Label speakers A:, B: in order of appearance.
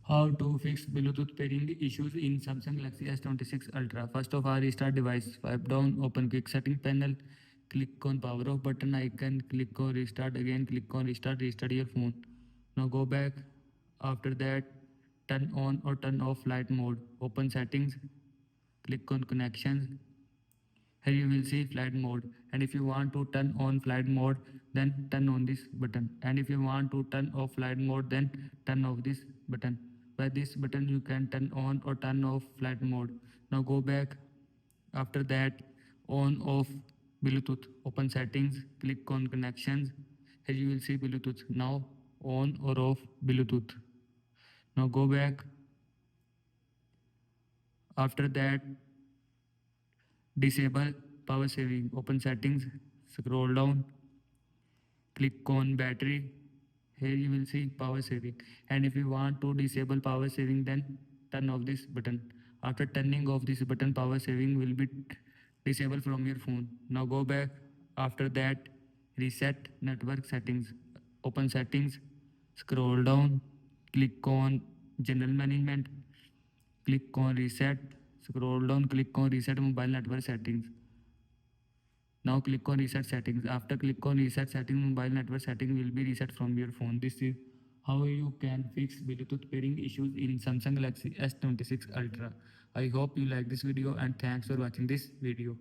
A: How to fix Bluetooth pairing issues in Samsung Galaxy S26 Ultra. First of all, restart device. Swipe down, open quick setting panel. Click on power off button icon. Click on restart again. Click on restart. Restart your phone. Now go back. After that, turn on or turn off flight mode. Open settings. Click on connections. Here you will see flight mode, and if you want to turn on flight mode, then turn on this button, and if you want to turn off flight mode, then turn off this button. By this button you can turn on or turn off flight mode. Now go back. After that, on off Bluetooth. Open settings. Click on connections. Here you will see Bluetooth. Now on or off Bluetooth. Now go back. After that, disable power saving. Open settings. Scroll down. Click on battery. Here you will see power saving, and if you want to disable power saving, then turn off this button. After turning off this button, power saving will be disabled from your phone. Now go back. After that, reset network settings. Open settings, scroll down, click on general management, click on reset, scroll down, click on reset mobile network settings. Now click on reset settings. After click on reset settings, mobile network setting will be reset from your phone. This is how you can fix Bluetooth pairing issues in Samsung Galaxy S26 Ultra. I hope you like this video and thanks for watching this video.